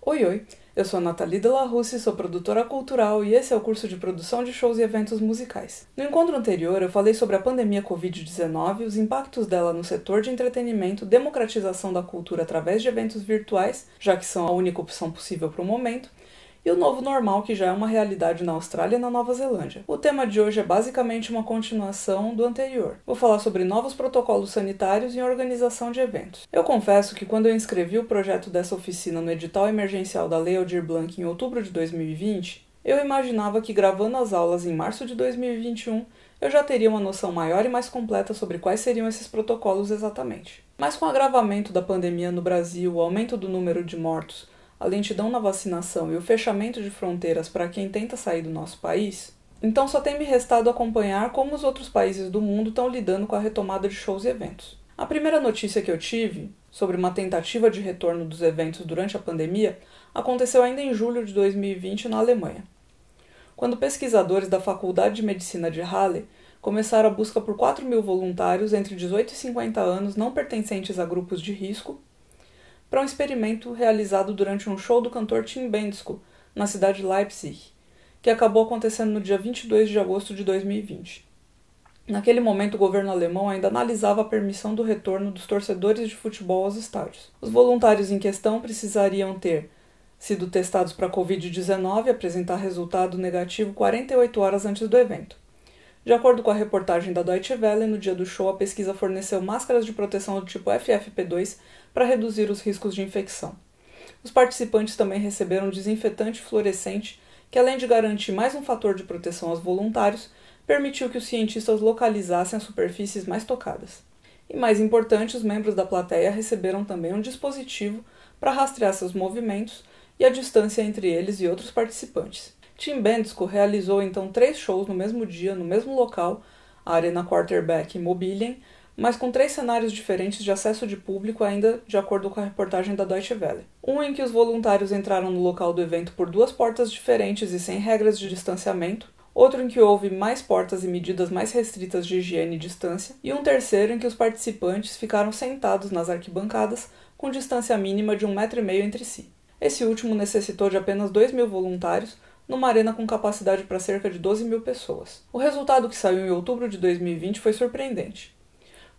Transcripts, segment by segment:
Oi, oi! Eu sou a Nathalie Delarusse, sou produtora cultural e esse é o curso de produção de shows e eventos musicais. No encontro anterior, eu falei sobre a pandemia Covid-19, os impactos dela no setor de entretenimento, democratização da cultura através de eventos virtuais, já que são a única opção possível para o momento, e o novo normal, que já é uma realidade na Austrália e na Nova Zelândia. O tema de hoje é basicamente uma continuação do anterior. Vou falar sobre novos protocolos sanitários e organização de eventos. Eu confesso que quando eu inscrevi o projeto dessa oficina no edital emergencial da Lei Aldir Blanc em outubro de 2020, eu imaginava que gravando as aulas em março de 2021, eu já teria uma noção maior e mais completa sobre quais seriam esses protocolos exatamente. Mas com o agravamento da pandemia no Brasil, o aumento do número de mortos, a lentidão na vacinação e o fechamento de fronteiras para quem tenta sair do nosso país, então só tem me restado acompanhar como os outros países do mundo estão lidando com a retomada de shows e eventos. A primeira notícia que eu tive sobre uma tentativa de retorno dos eventos durante a pandemia aconteceu ainda em julho de 2020 na Alemanha, quando pesquisadores da Faculdade de Medicina de Halle começaram a busca por 4.000 voluntários entre 18 e 50 anos não pertencentes a grupos de risco para um experimento realizado durante um show do cantor Tim Bendzko, na cidade de Leipzig, que acabou acontecendo no dia 22 de agosto de 2020. Naquele momento, o governo alemão ainda analisava a permissão do retorno dos torcedores de futebol aos estádios. Os voluntários em questão precisariam ter sido testados para a Covid-19 e apresentar resultado negativo 48 horas antes do evento. De acordo com a reportagem da Deutsche Welle, no dia do show, a pesquisa forneceu máscaras de proteção do tipo FFP2 para reduzir os riscos de infecção. Os participantes também receberam um desinfetante fluorescente que, além de garantir mais um fator de proteção aos voluntários, permitiu que os cientistas localizassem as superfícies mais tocadas. E mais importante, os membros da plateia receberam também um dispositivo para rastrear seus movimentos e a distância entre eles e outros participantes. Tim Bendzko realizou então 3 shows no mesmo dia, no mesmo local, a Arena Quarterback Immobilien, mas com 3 cenários diferentes de acesso de público, ainda de acordo com a reportagem da Deutsche Welle. Um em que os voluntários entraram no local do evento por 2 portas diferentes e sem regras de distanciamento, outro em que houve mais portas e medidas mais restritas de higiene e distância, e um terceiro em que os participantes ficaram sentados nas arquibancadas com distância mínima de 1,5 m entre si. Esse último necessitou de apenas 2.000 voluntários, numa arena com capacidade para cerca de 12.000 pessoas. O resultado, que saiu em outubro de 2020, foi surpreendente.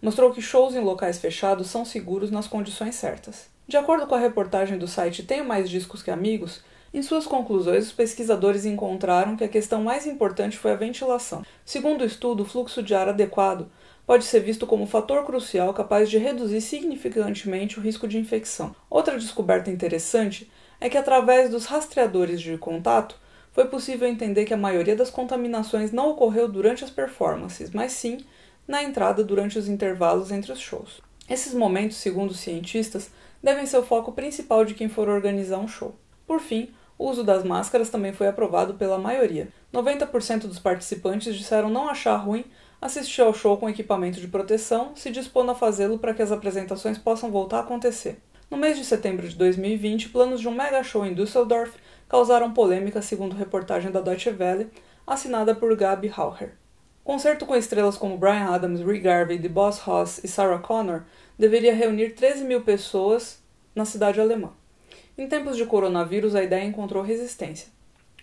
Mostrou que shows em locais fechados são seguros nas condições certas. De acordo com a reportagem do site Tenho Mais Discos Que Amigos, em suas conclusões, os pesquisadores encontraram que a questão mais importante foi a ventilação. Segundo o estudo, o fluxo de ar adequado pode ser visto como um fator crucial capaz de reduzir significantemente o risco de infecção. Outra descoberta interessante é que, através dos rastreadores de contato, foi possível entender que a maioria das contaminações não ocorreu durante as performances, mas sim na entrada durante os intervalos entre os shows. Esses momentos, segundo os cientistas, devem ser o foco principal de quem for organizar um show. Por fim, o uso das máscaras também foi aprovado pela maioria. 90% dos participantes disseram não achar ruim assistir ao show com equipamento de proteção, se dispondo a fazê-lo para que as apresentações possam voltar a acontecer. No mês de setembro de 2020, planos de um mega show em Düsseldorf causaram polêmica, segundo reportagem da Deutsche Welle, assinada por Gabi Hauer. Concerto com estrelas como Bryan Adams, Ray Garvey, The Boss Hoss e Sarah Connor deveria reunir 13.000 pessoas na cidade alemã. Em tempos de coronavírus, a ideia encontrou resistência.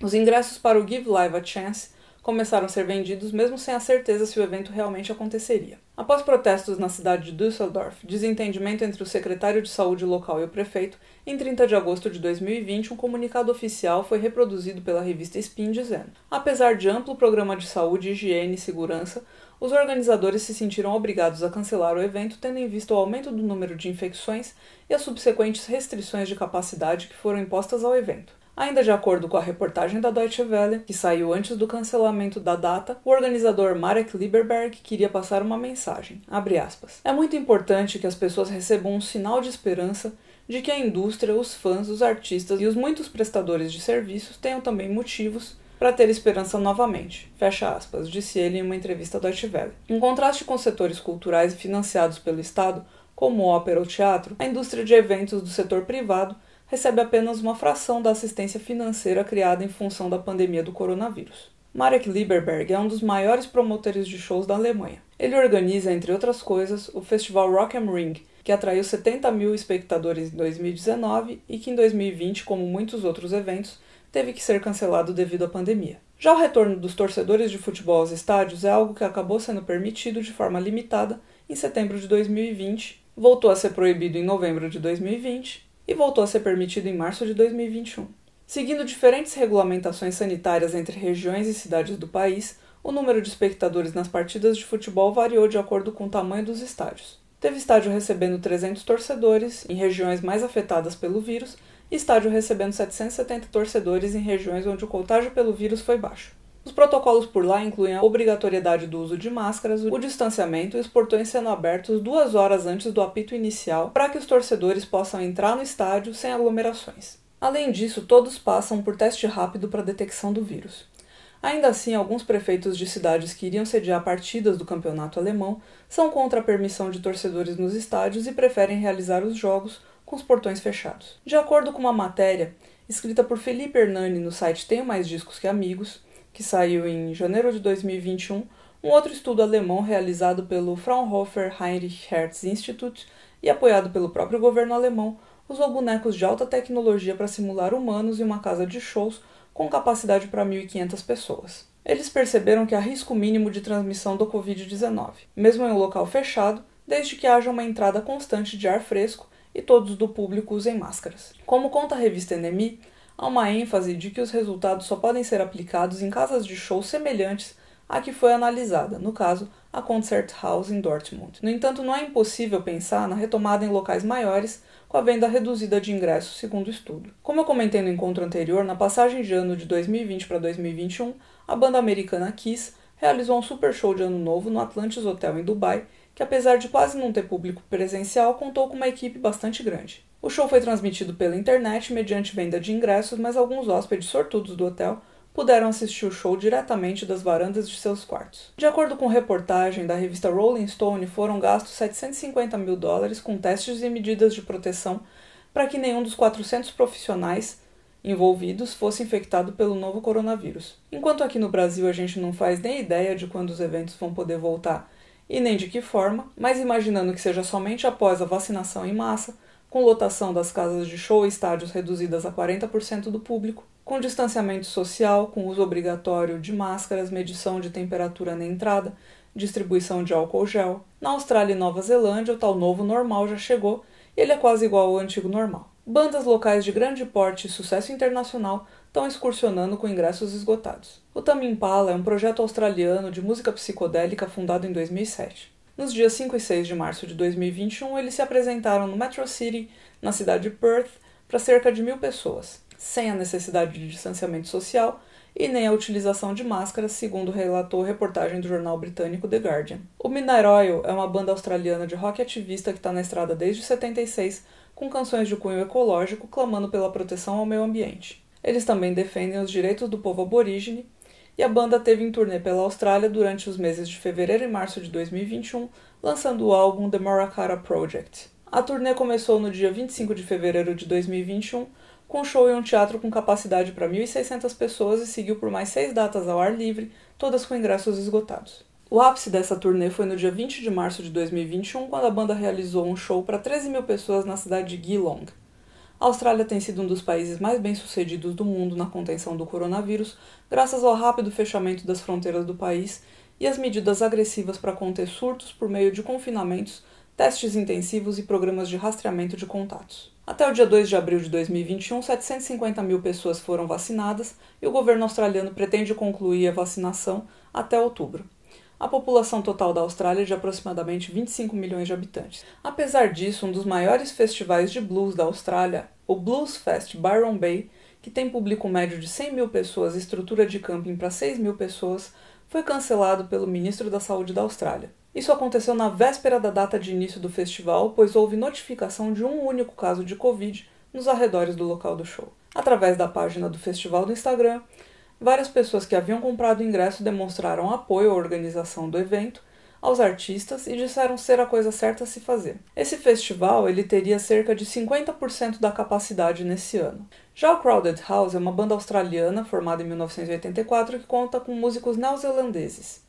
Os ingressos para o Give Live a Chance começaram a ser vendidos mesmo sem a certeza se o evento realmente aconteceria. Após protestos na cidade de Düsseldorf, desentendimento entre o secretário de saúde local e o prefeito, em 30 de agosto de 2020, um comunicado oficial foi reproduzido pela revista Spin dizendo: apesar de amplo programa de saúde, higiene e segurança, os organizadores se sentiram obrigados a cancelar o evento, tendo em vista o aumento do número de infecções e as subsequentes restrições de capacidade que foram impostas ao evento. Ainda de acordo com a reportagem da Deutsche Welle, que saiu antes do cancelamento da data, o organizador Marek Lieberberg queria passar uma mensagem, abre aspas, é muito importante que as pessoas recebam um sinal de esperança de que a indústria, os fãs, os artistas e os muitos prestadores de serviços tenham também motivos para ter esperança novamente, fecha aspas, disse ele em uma entrevista à Deutsche Welle. Em contraste com os setores culturais financiados pelo Estado, como ópera ou teatro, a indústria de eventos do setor privado recebe apenas uma fração da assistência financeira criada em função da pandemia do coronavírus. Marek Lieberberg é um dos maiores promotores de shows da Alemanha. Ele organiza, entre outras coisas, o festival Rock am Ring, que atraiu 70 mil espectadores em 2019 e que em 2020, como muitos outros eventos, teve que ser cancelado devido à pandemia. Já o retorno dos torcedores de futebol aos estádios é algo que acabou sendo permitido de forma limitada em setembro de 2020, voltou a ser proibido em novembro de 2020 e voltou a ser permitido em março de 2021. Seguindo diferentes regulamentações sanitárias entre regiões e cidades do país, o número de espectadores nas partidas de futebol variou de acordo com o tamanho dos estádios. Teve estádio recebendo 300 torcedores em regiões mais afetadas pelo vírus e estádio recebendo 770 torcedores em regiões onde o contágio pelo vírus foi baixo. Os protocolos por lá incluem a obrigatoriedade do uso de máscaras, o distanciamento e os portões sendo abertos 2 horas antes do apito inicial para que os torcedores possam entrar no estádio sem aglomerações. Além disso, todos passam por teste rápido para detecção do vírus. Ainda assim, alguns prefeitos de cidades que iriam sediar partidas do campeonato alemão são contra a permissão de torcedores nos estádios e preferem realizar os jogos com os portões fechados. De acordo com uma matéria escrita por Felipe Hernani no site Tenho Mais Discos Que Amigos, que saiu em janeiro de 2021, um outro estudo alemão realizado pelo Fraunhofer Heinrich Hertz Institut e apoiado pelo próprio governo alemão usou bonecos de alta tecnologia para simular humanos em uma casa de shows com capacidade para 1.500 pessoas. Eles perceberam que há risco mínimo de transmissão do Covid-19, mesmo em um local fechado, desde que haja uma entrada constante de ar fresco e todos do público usem máscaras. Como conta a revista NME, há uma ênfase de que os resultados só podem ser aplicados em casas de show semelhantes à que foi analisada, no caso, a Concert House em Dortmund. No entanto, não é impossível pensar na retomada em locais maiores com a venda reduzida de ingressos, segundo o estudo. Como eu comentei no encontro anterior, na passagem de ano de 2020 para 2021, a banda americana Kiss realizou um super show de ano novo no Atlantis Hotel em Dubai, que apesar de quase não ter público presencial, contou com uma equipe bastante grande. O show foi transmitido pela internet mediante venda de ingressos, mas alguns hóspedes sortudos do hotel puderam assistir o show diretamente das varandas de seus quartos. De acordo com reportagem da revista Rolling Stone, foram gastos $750 mil com testes e medidas de proteção para que nenhum dos 400 profissionais envolvidos fosse infectado pelo novo coronavírus. Enquanto aqui no Brasil a gente não faz nem ideia de quando os eventos vão poder voltar e nem de que forma, mas imaginando que seja somente após a vacinação em massa, com lotação das casas de show e estádios reduzidas a 40% do público, com distanciamento social, com uso obrigatório de máscaras, medição de temperatura na entrada, distribuição de álcool gel. Na Austrália e Nova Zelândia, o tal novo normal já chegou e ele é quase igual ao antigo normal. Bandas locais de grande porte e sucesso internacional estão excursionando com ingressos esgotados. O Tame Impala é um projeto australiano de música psicodélica fundado em 2007. Nos dias 5 e 6 de março de 2021, eles se apresentaram no Metro City, na cidade de Perth, para cerca de 1.000 pessoas, sem a necessidade de distanciamento social e nem a utilização de máscaras, segundo relatou a reportagem do jornal britânico The Guardian. O Midnight Oil é uma banda australiana de rock ativista que está na estrada desde 76, com canções de cunho ecológico clamando pela proteção ao meio ambiente. Eles também defendem os direitos do povo aborígene, e a banda teve em turnê pela Austrália durante os meses de fevereiro e março de 2021, lançando o álbum The Morakara Project. A turnê começou no dia 25 de fevereiro de 2021, com um show em um teatro com capacidade para 1.600 pessoas e seguiu por mais 6 datas ao ar livre, todas com ingressos esgotados. O ápice dessa turnê foi no dia 20 de março de 2021, quando a banda realizou um show para 13.000 pessoas na cidade de Geelong. A Austrália tem sido um dos países mais bem-sucedidos do mundo na contenção do coronavírus, graças ao rápido fechamento das fronteiras do país e às medidas agressivas para conter surtos por meio de confinamentos, testes intensivos e programas de rastreamento de contatos. Até o dia 2 de abril de 2021, 750 mil pessoas foram vacinadas e o governo australiano pretende concluir a vacinação até outubro. A população total da Austrália é de aproximadamente 25 milhões de habitantes. Apesar disso, um dos maiores festivais de blues da Austrália, o Blues Fest Byron Bay, que tem público médio de 100 mil pessoas e estrutura de camping para 6 mil pessoas, foi cancelado pelo ministro da Saúde da Austrália. Isso aconteceu na véspera da data de início do festival, pois houve notificação de um único caso de Covid nos arredores do local do show. Através da página do festival do Instagram, várias pessoas que haviam comprado o ingresso demonstraram apoio à organização do evento, aos artistas e disseram ser a coisa certa a se fazer. Esse festival ele teria cerca de 50% da capacidade nesse ano. Já o Crowded House é uma banda australiana formada em 1984 que conta com músicos neozelandeses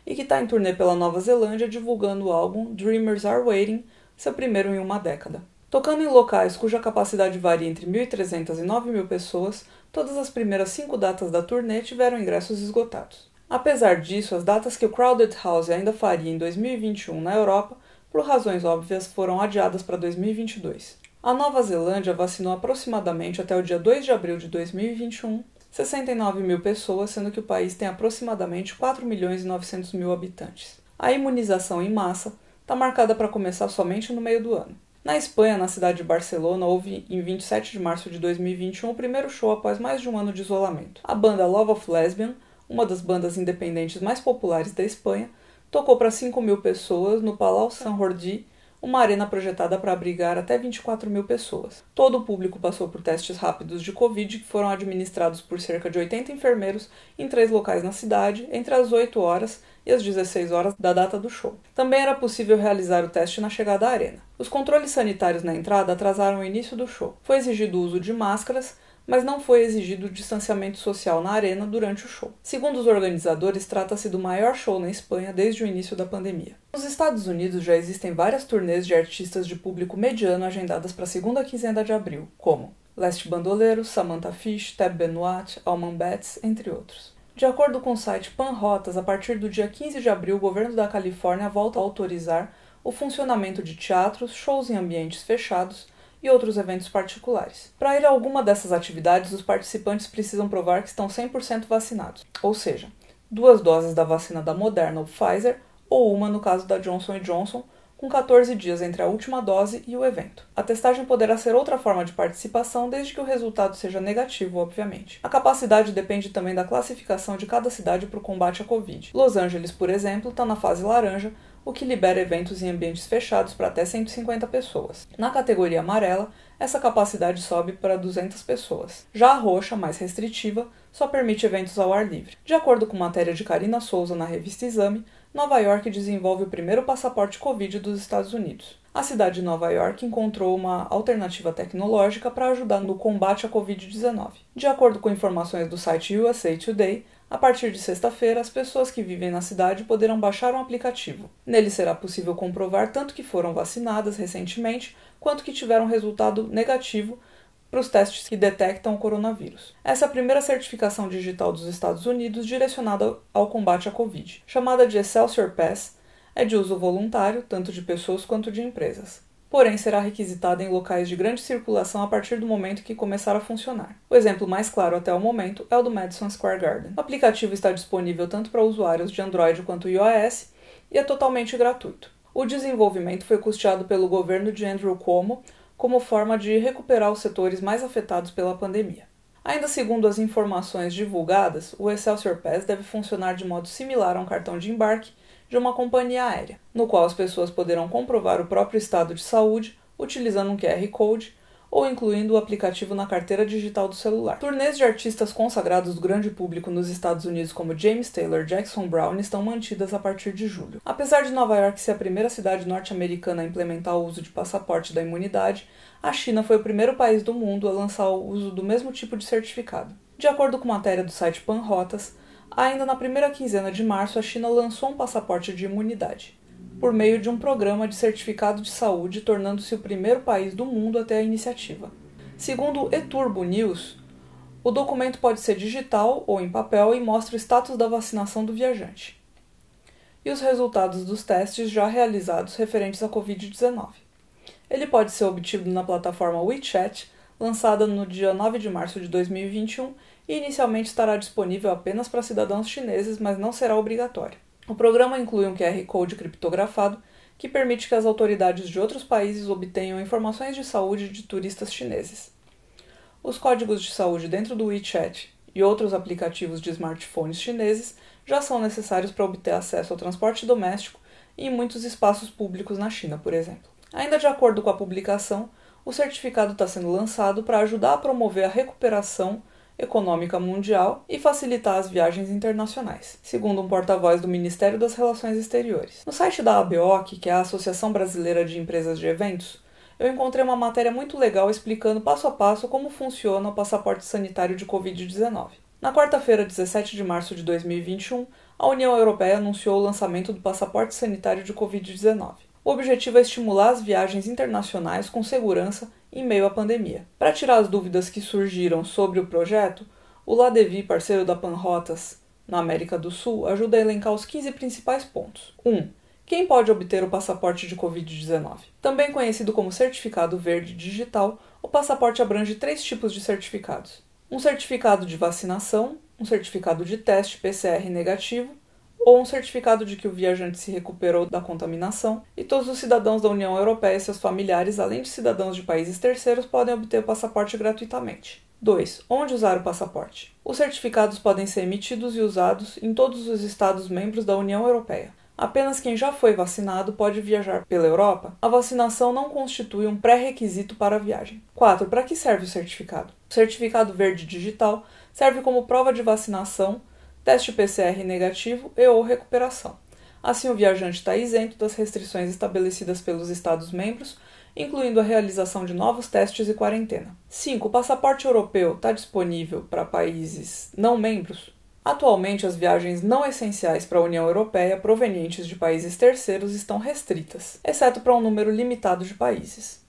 e que está em turnê pela Nova Zelândia divulgando o álbum Dreamers Are Waiting, seu primeiro em uma década. Tocando em locais cuja capacidade varia entre 1.300 e 9.000 pessoas, todas as primeiras 5 datas da turnê tiveram ingressos esgotados. Apesar disso, as datas que o Crowded House ainda faria em 2021 na Europa, por razões óbvias, foram adiadas para 2022. A Nova Zelândia vacinou aproximadamente até o dia 2 de abril de 2021 69.000 pessoas, sendo que o país tem aproximadamente 4.900.000 habitantes. A imunização em massa está marcada para começar somente no meio do ano. Na Espanha, na cidade de Barcelona, houve em 27 de março de 2021 o primeiro show após mais de um ano de isolamento. A banda Love of Lesbian, uma das bandas independentes mais populares da Espanha, tocou para 5.000 pessoas no Palau Sant Jordi, uma arena projetada para abrigar até 24.000 pessoas. Todo o público passou por testes rápidos de Covid que foram administrados por cerca de 80 enfermeiros em 3 locais na cidade, entre as 8 horas e as 16 horas da data do show. Também era possível realizar o teste na chegada à arena. Os controles sanitários na entrada atrasaram o início do show. Foi exigido o uso de máscaras, mas não foi exigido o distanciamento social na arena durante o show. Segundo os organizadores, trata-se do maior show na Espanha desde o início da pandemia. Nos Estados Unidos já existem várias turnês de artistas de público mediano agendadas para a segunda quinzena de abril, como Leste Bandoleiro, Samantha Fish, Tab Benoit, Allman Betts, entre outros. De acordo com o site Panrotas, a partir do dia 15 de abril, o governo da Califórnia volta a autorizar o funcionamento de teatros, shows em ambientes fechados e outros eventos particulares. Para ir a alguma dessas atividades, os participantes precisam provar que estão 100% vacinados, ou seja, 2 doses da vacina da Moderna ou Pfizer, ou uma no caso da Johnson & Johnson, com 14 dias entre a última dose e o evento. A testagem poderá ser outra forma de participação, desde que o resultado seja negativo, obviamente. A capacidade depende também da classificação de cada cidade para o combate à Covid. Los Angeles, por exemplo, está na fase laranja, o que libera eventos em ambientes fechados para até 150 pessoas. Na categoria amarela, essa capacidade sobe para 200 pessoas. Já a roxa, mais restritiva, só permite eventos ao ar livre. De acordo com matéria de Karina Souza na revista Exame, Nova York desenvolve o primeiro passaporte Covid dos Estados Unidos. A cidade de Nova York encontrou uma alternativa tecnológica para ajudar no combate à Covid-19. De acordo com informações do site USA Today, a partir de sexta-feira, as pessoas que vivem na cidade poderão baixar um aplicativo. Nele será possível comprovar tanto que foram vacinadas recentemente, quanto que tiveram resultado negativo para os testes que detectam o coronavírus. Essa é a primeira certificação digital dos Estados Unidos direcionada ao combate à Covid. Chamada de Excelsior Pass, é de uso voluntário, tanto de pessoas quanto de empresas. Porém, será requisitada em locais de grande circulação a partir do momento que começar a funcionar. O exemplo mais claro até o momento é o do Madison Square Garden. O aplicativo está disponível tanto para usuários de Android quanto iOS e é totalmente gratuito. O desenvolvimento foi custeado pelo governo de Andrew Cuomo como forma de recuperar os setores mais afetados pela pandemia. Ainda segundo as informações divulgadas, o Excelsior Pass deve funcionar de modo similar a um cartão de embarque de uma companhia aérea, no qual as pessoas poderão comprovar o próprio estado de saúde utilizando um QR Code ou incluindo o aplicativo na carteira digital do celular. Turnês de artistas consagrados do grande público nos Estados Unidos como James Taylor e Jackson Browne estão mantidas a partir de julho. Apesar de Nova York ser a primeira cidade norte-americana a implementar o uso de passaporte da imunidade, a China foi o primeiro país do mundo a lançar o uso do mesmo tipo de certificado. De acordo com matéria do site Panrotas, ainda na primeira quinzena de março a China lançou um passaporte de imunidade, por meio de um programa de certificado de saúde, tornando-se o primeiro país do mundo a ter a iniciativa. Segundo o eTurbo News, o documento pode ser digital ou em papel e mostra o status da vacinação do viajante e os resultados dos testes já realizados referentes à Covid-19. Ele pode ser obtido na plataforma WeChat, lançada no dia 9 de março de 2021 e inicialmente estará disponível apenas para cidadãos chineses, mas não será obrigatório. O programa inclui um QR Code criptografado que permite que as autoridades de outros países obtenham informações de saúde de turistas chineses. Os códigos de saúde dentro do WeChat e outros aplicativos de smartphones chineses já são necessários para obter acesso ao transporte doméstico e em muitos espaços públicos na China, por exemplo. Ainda de acordo com a publicação, o certificado está sendo lançado para ajudar a promover a recuperação econômica mundial e facilitar as viagens internacionais, segundo um porta-voz do Ministério das Relações Exteriores. No site da ABOC, que é a Associação Brasileira de Empresas de Eventos, eu encontrei uma matéria muito legal explicando passo a passo como funciona o passaporte sanitário de Covid-19. Na quarta-feira, 17 de março de 2021, a União Europeia anunciou o lançamento do passaporte sanitário de Covid-19. O objetivo é estimular as viagens internacionais com segurança em meio à pandemia. Para tirar as dúvidas que surgiram sobre o projeto, o Ladevi, parceiro da Panrotas na América do Sul, ajuda a elencar os 15 principais pontos. 1. Quem pode obter o passaporte de Covid-19? Também conhecido como certificado verde digital, o passaporte abrange 3 tipos de certificados. Um certificado de vacinação, um certificado de teste PCR negativo ou um certificado de que o viajante se recuperou da contaminação, e todos os cidadãos da União Europeia e seus familiares, além de cidadãos de países terceiros, podem obter o passaporte gratuitamente. 2. Onde usar o passaporte? Os certificados podem ser emitidos e usados em todos os Estados-membros da União Europeia. Apenas quem já foi vacinado pode viajar pela Europa. A vacinação não constitui um pré-requisito para a viagem. 4. Para que serve o certificado? O certificado verde digital serve como prova de vacinação, teste PCR negativo e ou recuperação. Assim, o viajante está isento das restrições estabelecidas pelos Estados-membros, incluindo a realização de novos testes e quarentena. 5. O passaporte europeu está disponível para países não membros? Atualmente, as viagens não essenciais para a União Europeia provenientes de países terceiros estão restritas, exceto para um número limitado de países.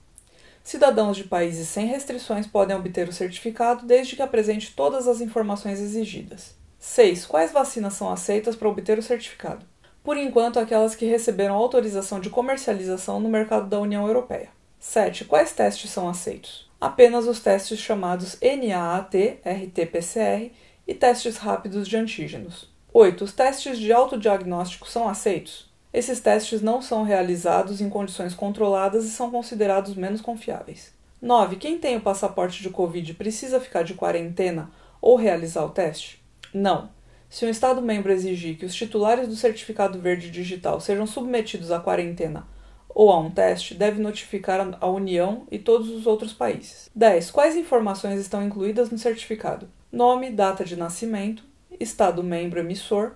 Cidadãos de países sem restrições podem obter o certificado desde que apresente todas as informações exigidas. 6. Quais vacinas são aceitas para obter o certificado? Por enquanto, aquelas que receberam autorização de comercialização no mercado da União Europeia. 7. Quais testes são aceitos? Apenas os testes chamados NAAT, RT-PCR e testes rápidos de antígenos. 8. Os testes de autodiagnóstico são aceitos? Esses testes não são realizados em condições controladas e são considerados menos confiáveis. 9. Quem tem o passaporte de Covid precisa ficar de quarentena ou realizar o teste? Não. Se um Estado-membro exigir que os titulares do certificado verde digital sejam submetidos à quarentena ou a um teste, deve notificar a União e todos os outros países. 10. Quais informações estão incluídas no certificado? Nome, data de nascimento, Estado-membro emissor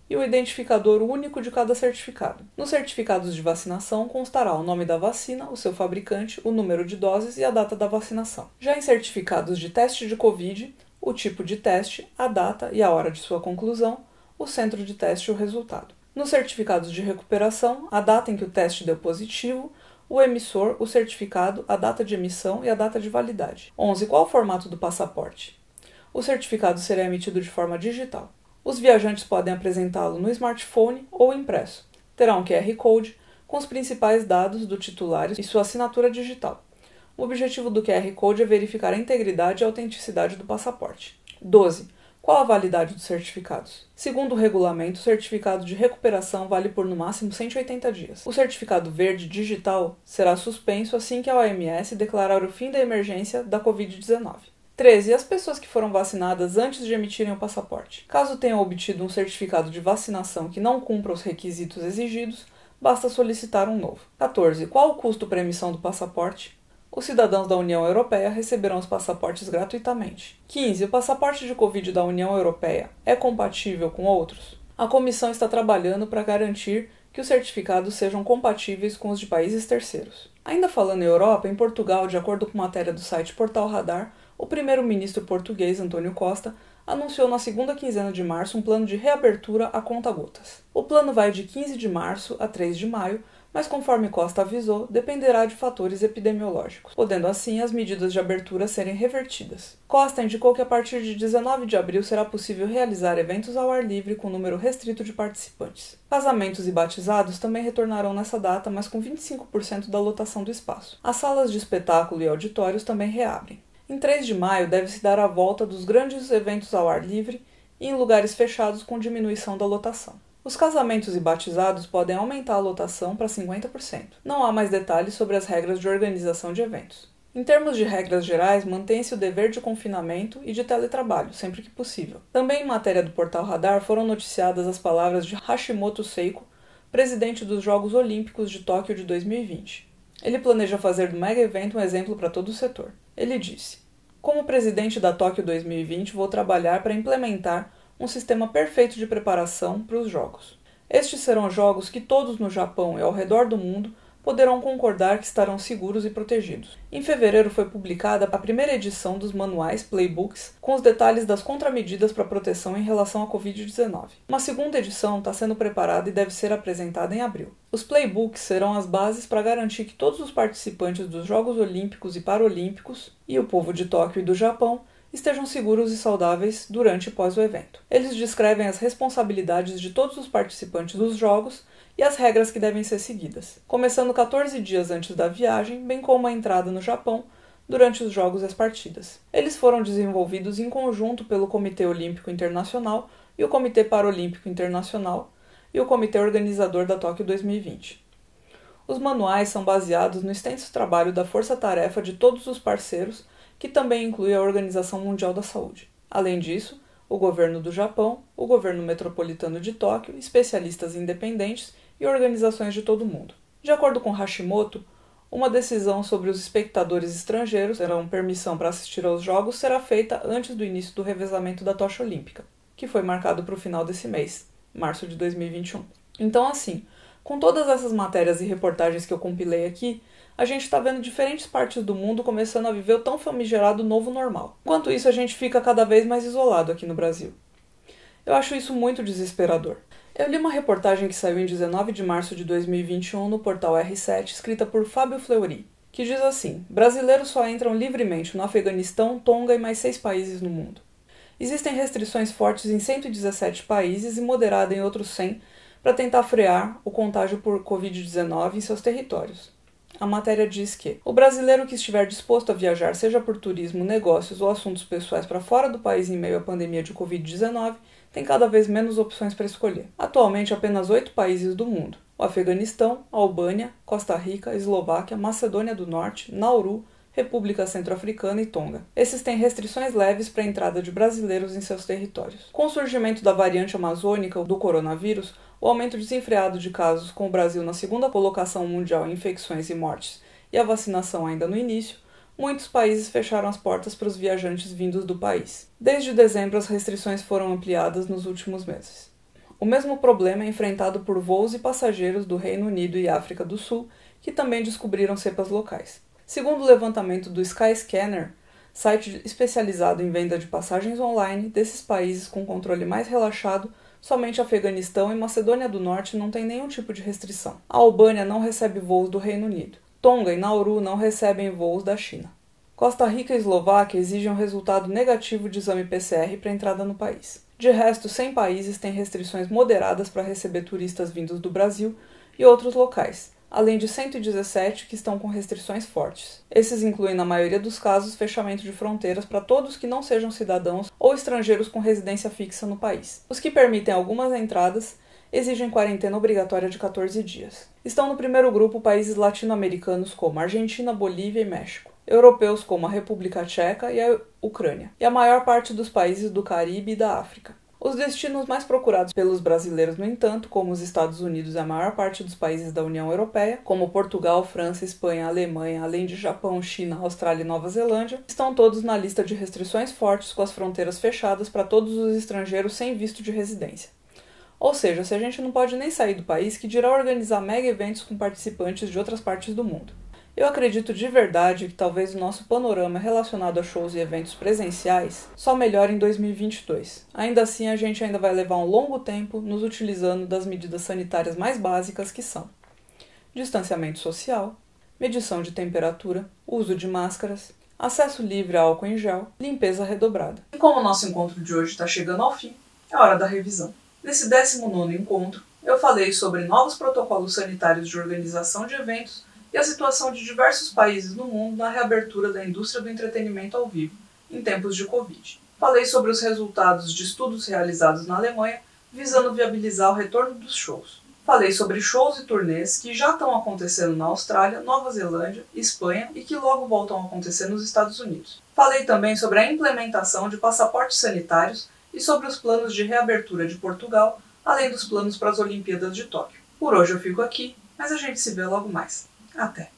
e o identificador único de cada certificado. Nos certificados de vacinação constará o nome da vacina, o seu fabricante, o número de doses e a data da vacinação. Já em certificados de teste de Covid, o tipo de teste, a data e a hora de sua conclusão, o centro de teste e o resultado. Nos certificados de recuperação, a data em que o teste deu positivo, o emissor, o certificado, a data de emissão e a data de validade. 11. Qual o formato do passaporte? O certificado será emitido de forma digital. Os viajantes podem apresentá-lo no smartphone ou impresso. Terá um QR Code com os principais dados do titular e sua assinatura digital. O objetivo do QR Code é verificar a integridade e a autenticidade do passaporte. 12. Qual a validade dos certificados? Segundo o regulamento, o certificado de recuperação vale por no máximo 180 dias. O certificado verde digital será suspenso assim que a OMS declarar o fim da emergência da Covid-19. 13. As pessoas que foram vacinadas antes de emitirem o passaporte. Caso tenham obtido um certificado de vacinação que não cumpra os requisitos exigidos, basta solicitar um novo. 14. Qual o custo para a emissão do passaporte? Os cidadãos da União Europeia receberão os passaportes gratuitamente. 15. O passaporte de Covid da União Europeia é compatível com outros? A Comissão está trabalhando para garantir que os certificados sejam compatíveis com os de países terceiros. Ainda falando em Europa, em Portugal, de acordo com matéria do site Portal Radar, o primeiro-ministro português, António Costa, anunciou na segunda quinzena de março um plano de reabertura a conta-gotas. O plano vai de 15 de março a 3 de maio, mas conforme Costa avisou, dependerá de fatores epidemiológicos, podendo assim as medidas de abertura serem revertidas. Costa indicou que a partir de 19 de abril será possível realizar eventos ao ar livre com número restrito de participantes. Casamentos e batizados também retornarão nessa data, mas com 25% da lotação do espaço. As salas de espetáculo e auditórios também reabrem. Em 3 de maio deve-se dar a volta dos grandes eventos ao ar livre e em lugares fechados com diminuição da lotação. Os casamentos e batizados podem aumentar a lotação para 50%. Não há mais detalhes sobre as regras de organização de eventos. Em termos de regras gerais, mantém-se o dever de confinamento e de teletrabalho, sempre que possível. Também em matéria do Portal Radar foram noticiadas as palavras de Hashimoto Seiko, presidente dos Jogos Olímpicos de Tóquio de 2020. Ele planeja fazer do mega evento um exemplo para todo o setor. Ele disse: "Como presidente da Tóquio 2020, vou trabalhar para implementar um sistema perfeito de preparação para os jogos. Estes serão jogos que todos no Japão e ao redor do mundo poderão concordar que estarão seguros e protegidos. Em fevereiro foi publicada a primeira edição dos manuais Playbooks, com os detalhes das contramedidas para proteção em relação à Covid-19. Uma segunda edição está sendo preparada e deve ser apresentada em abril. Os Playbooks serão as bases para garantir que todos os participantes dos Jogos Olímpicos e Paralímpicos e o povo de Tóquio e do Japão estejam seguros e saudáveis durante e pós o evento. Eles descrevem as responsabilidades de todos os participantes dos Jogos e as regras que devem ser seguidas, começando 14 dias antes da viagem, bem como a entrada no Japão durante os Jogos e as partidas. Eles foram desenvolvidos em conjunto pelo Comitê Olímpico Internacional e o Comitê Paralímpico Internacional e o Comitê Organizador da Tóquio 2020. Os manuais são baseados no extenso trabalho da força-tarefa de todos os parceiros, que também inclui a Organização Mundial da Saúde. Além disso, o governo do Japão, o governo metropolitano de Tóquio, especialistas independentes e organizações de todo o mundo. De acordo com Hashimoto, uma decisão sobre os espectadores estrangeiros terão permissão para assistir aos Jogos será feita antes do início do revezamento da tocha olímpica, que foi marcado para o final desse mês, março de 2021. Então, assim, com todas essas matérias e reportagens que eu compilei aqui, a gente está vendo diferentes partes do mundo começando a viver o tão famigerado novo normal. Enquanto isso, a gente fica cada vez mais isolado aqui no Brasil. Eu acho isso muito desesperador. Eu li uma reportagem que saiu em 19 de março de 2021 no portal R7, escrita por Fábio Fleury, que diz assim: brasileiros só entram livremente no Afeganistão, Tonga e mais 6 países no mundo. Existem restrições fortes em 117 países e moderada em outros 100 para tentar frear o contágio por Covid-19 em seus territórios. A matéria diz que o brasileiro que estiver disposto a viajar, seja por turismo, negócios ou assuntos pessoais para fora do país em meio à pandemia de Covid-19, tem cada vez menos opções para escolher. Atualmente, apenas 8 países do mundo: o Afeganistão, Albânia, Costa Rica, Eslováquia, Macedônia do Norte, Nauru, República Centro-Africana e Tonga. Esses têm restrições leves para a entrada de brasileiros em seus territórios. Com o surgimento da variante amazônica do coronavírus, o aumento desenfreado de casos, com o Brasil na segunda colocação mundial em infecções e mortes e a vacinação ainda no início, muitos países fecharam as portas para os viajantes vindos do país. Desde dezembro, as restrições foram ampliadas nos últimos meses. O mesmo problema é enfrentado por voos e passageiros do Reino Unido e África do Sul, que também descobriram cepas locais. Segundo o levantamento do Skyscanner, site especializado em venda de passagens online, desses países com controle mais relaxado, somente Afeganistão e Macedônia do Norte não têm nenhum tipo de restrição. A Albânia não recebe voos do Reino Unido. Tonga e Nauru não recebem voos da China. Costa Rica e Eslováquia exigem um resultado negativo de exame PCR para entrada no país. De resto, 100 países têm restrições moderadas para receber turistas vindos do Brasil e outros locais, além de 117 que estão com restrições fortes. Esses incluem, na maioria dos casos, fechamento de fronteiras para todos que não sejam cidadãos ou estrangeiros com residência fixa no país. Os que permitem algumas entradas exigem quarentena obrigatória de 14 dias. Estão no primeiro grupo países latino-americanos como Argentina, Bolívia e México, europeus como a República Tcheca e a Ucrânia, e a maior parte dos países do Caribe e da África. Os destinos mais procurados pelos brasileiros, no entanto, como os Estados Unidos e a maior parte dos países da União Europeia, como Portugal, França, Espanha, Alemanha, além de Japão, China, Austrália e Nova Zelândia, estão todos na lista de restrições fortes, com as fronteiras fechadas para todos os estrangeiros sem visto de residência. Ou seja, se a gente não pode nem sair do país, que dirá organizar mega eventos com participantes de outras partes do mundo. Eu acredito de verdade que talvez o nosso panorama relacionado a shows e eventos presenciais só melhore em 2022. Ainda assim, a gente ainda vai levar um longo tempo nos utilizando das medidas sanitárias mais básicas, que são distanciamento social, medição de temperatura, uso de máscaras, acesso livre a álcool em gel, limpeza redobrada. E como o nosso encontro de hoje está chegando ao fim, é hora da revisão. Nesse 19º encontro, eu falei sobre novos protocolos sanitários de organização de eventos e a situação de diversos países no mundo na reabertura da indústria do entretenimento ao vivo, em tempos de Covid. Falei sobre os resultados de estudos realizados na Alemanha, visando viabilizar o retorno dos shows. Falei sobre shows e turnês que já estão acontecendo na Austrália, Nova Zelândia, Espanha e que logo voltam a acontecer nos Estados Unidos. Falei também sobre a implementação de passaportes sanitários e sobre os planos de reabertura de Portugal, além dos planos para as Olimpíadas de Tóquio. Por hoje eu fico aqui, mas a gente se vê logo mais. Até!